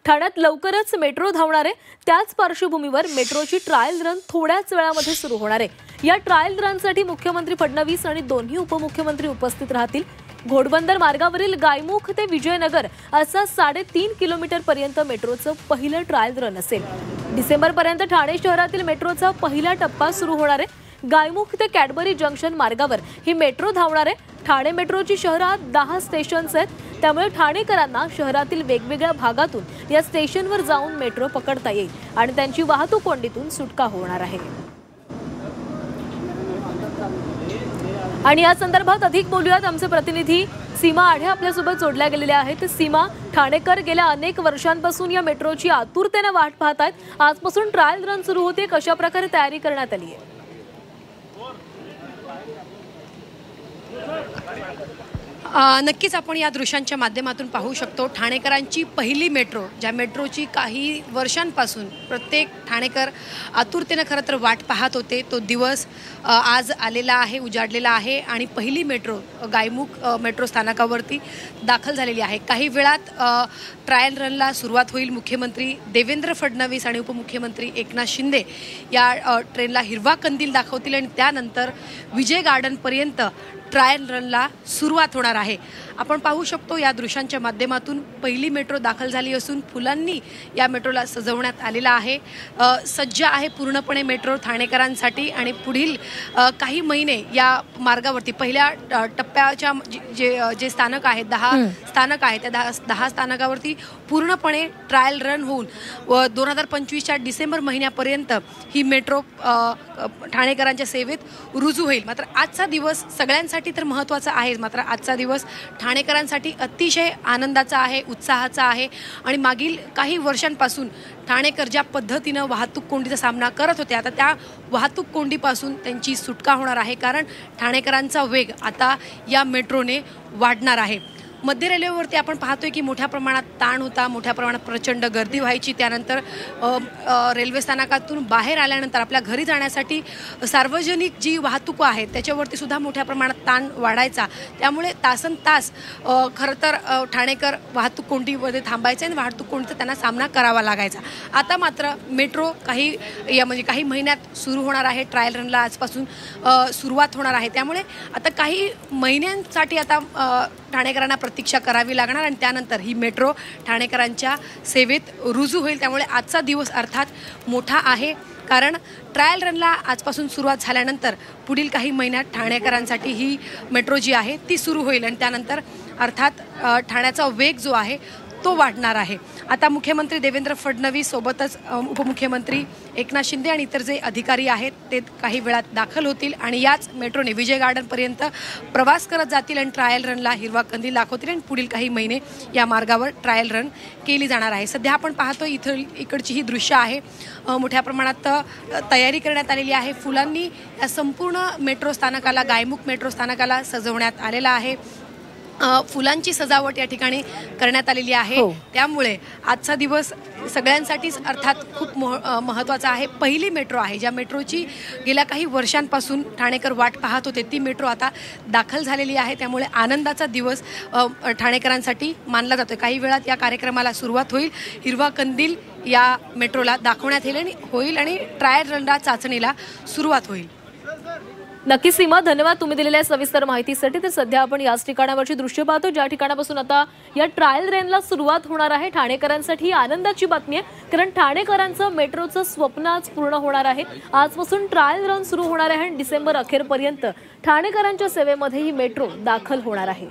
ठाण्यात लवकरच मेट्रो धावणार आहे। त्याच पार्श्वभूमीवर मेट्रोची ट्रायल रन थोड्याच वेळामध्ये सुरू होणार आहे। या ट्रायल रनसाठी मुख्यमंत्री फडणवीस आणि दोन्ही उपमुख्यमंत्री उपस्थित राहतील। घोडबंदर मार्गावरील गायमुख ते विजयनगर असा 3.5 किलोमीटर पर्यंत मेट्रोचं पहिलं ट्रायल रन असेल। डिसेंबर पर्यंत ठाणे शहरातील मेट्रोचा पहिला टप्पा सुरू होणार आहे। गायमुख ते कॅडबरी जंक्शन मार्गावर ही मेट्रो धावणार आहे। ठाणे मेट्रोची शहरात 10 स्टेशन्स आहेत, त्यामुळे ठाणेकरांना शहरातील वेगवेगळ्या भागातून या स्टेशनवर जाऊन मेट्रो पकडता येईल आणि त्यांची वाहतूक कोंडीतून सुटका होणार आहे। आणि या संदर्भात अधिक बोलूयात, आमचे प्रतिनिधी सीमा आढे आपल्यासोबत जोडल्या गेलेल्या आहेत। सीमा, ठाणेकर गेल्या अनेक वर्षांपासून या मेट्रोची आतुरतेने वाट पाहत आहेत। आजपासून ट्रायल रन सुरू होते, कशा प्रकारे तयारी करण्यात आली आहे? नक्कीच आपण या दृश्यांच्या माध्यमातून पाहू शकतो ठाणेकरांची पहिली मेट्रो, ज्या मेट्रोची काही वर्षांपासून प्रत्येक ठाणेकर आतुरतेने खरं तर वाट पाहत होते, तो दिवस आज आलेला आहे, उजाडलेला आहे आणि पहिली मेट्रो गायमुख मेट्रो स्थानकावरती दाखल झालेली आहे। काही वेळात ट्रायल रनला सुरुवात होईल। मुख्यमंत्री देवेंद्र फडणवीस आणि उपमुख्यमंत्री एकनाथ शिंदे या ट्रेनला हिरवा कंदील दाखवतील आणि त्यानंतर विजय गार्डनपर्यंत ट्रायल रनला सुरुवात होणार आहे। आपण पाहू शकतो या दृश्यांच्या माध्यमातून पहिली मेट्रो दाखल झाली असून फुलांनी या मेट्रोला सजवण्यात आलेला आहे। सज्ज आहे पूर्णपणे मेट्रो ठाणेकरांसाठी आणि पुढील काही महिने या मार्गावरती पहिल्या टप्प्याच्या जे स्थानक आहेत 10 स्थानक आहेत, त्या 10 स्थानकावरती पूर्णपणे ट्रायल रन होऊन 2025च्या डिसेंबर महिन्यापर्यंत ही मेट्रो ठाणेकरांच्या सेवेत रुजू होईल। मात्र आजचा दिवस सगळ्यांसाठी तर महत्त्वाचा आहे, मात्र आजचा दिवस ठाणेकरांसाठी अतिशय आनंदाचा आहे, उत्साहाचा आहे आणि मागील काही वर्षांपासून ठाणेकर ज्या पद्धतीनं वाहतूक कोंडीचा सामना करत होते, आता त्या वाहतूक कोंडीपासून त्यांची सुटका होणार आहे, कारण ठाणेकरांचा वेग आता या मेट्रोने वाढणार आहे। मध्य रेल्वेवरती आपण पाहतोय की मोठ्या प्रमाणात ताण होता, मोठ्या प्रमाणात प्रचंड गर्दी व्हायची। त्यानंतर रेल्वे स्थानकातून बाहेर आल्यानंतर आपल्या घरी जाण्यासाठी सार्वजनिक जी वाहतूक आहे त्याच्यावरती सुद्धा मोठ्या प्रमाणात ताण वाढायचा। त्यामुळे तासनतास खरं तर ठाणेकर वाहतूक कोंडीमध्ये थांबायचे आणि वाहतूक कोंडीचा त्यांना सामना करावा लागायचा। आता मात्र मेट्रो काही महिन्यात सुरू होणार आहे। ट्रायल रनला आजपासून सुरुवात होणार आहे, त्यामुळे आता काही महिन्यांसाठी आता ठाणेकरांना प्रतीक्षा करावी लागणार आणि त्यानंतर ही मेट्रो ठाणेकरांच्या सेवेत रुजू होईल। त्यामुळे आजचा दिवस अर्थात मोठा आहे, कारण ट्रायल रनला आजपासून सुरुवात झाल्यानंतर पुढील काही महिन्यात ठाणेकरांसाठी ही मेट्रो जी आहे ती सुरू होईल आणि त्यानंतर अर्थात ठाण्याचा वेग जो आहे तो वाढणार आहे। आता मुख्यमंत्री देवेंद्र फडणवीस सोबतच उपमुख्यमंत्री एकनाथ शिंदे आणि इतर जे अधिकारी आहेत ते काही वेळात दाखल होतील आणि याच मेट्रोने विजय गार्डनपर्यंत प्रवास करत जातील आणि ट्रायल रनला हिरवा कंदील दाखवतील आणि पुढील काही महिने या मार्गावर ट्रायल रन केली जाणार आहे। सध्या आपण पाहतो इकडची ही दृश्य आहे, मोठ्या प्रमाणात तयारी करण्यात आलेली आहे। फुलांनी या संपूर्ण मेट्रो स्थानकाला, गायमुख मेट्रो स्थानकाला सजवण्यात आलेला आहे। फुलांची सजावट या ठिकाणी करण्यात आलेली आहे, त्यामुळे आजचा दिवस सगळ्यांसाठीच अर्थात खूप महत्त्वाचा आहे। पहिली मेट्रो आहे, ज्या मेट्रोची गेल्या काही वर्षांपासून ठाणेकर वाट पाहत होते, ती मेट्रो आता दाखल झालेली आहे, त्यामुळे आनंदाचा दिवस ठाणेकरांसाठी मानला जातो। काही वेळात या कार्यक्रमाला सुरुवात होईल, हिरवा कंदील या मेट्रोला दाखवण्यात होईल आणि ट्रायल रनला चाचणीला सुरुवात होईल। नक्की सीमा, धन्यवाद तुम्ही दिलेल्या सविस्तर माहितीसाठी। तर सध्या आपण याच ठिकाणावरची दृश्य पाहतो, ज्या ठिकाणापासून आता या ट्रायल रनला सुरुवात होणार आहे। ठाणेकरांसाठी आनंदाची बातमी आहे, कारण ठाणेकरांचं मेट्रोचं स्वप्न आज पूर्ण होणार आहे। आजपासून ट्रायल रन सुरू होणार आहे आणि डिसेंबर अखेरपर्यंत ठाणेकरांच्या सेवेमध्ये ही मेट्रो दाखल होणार आहे।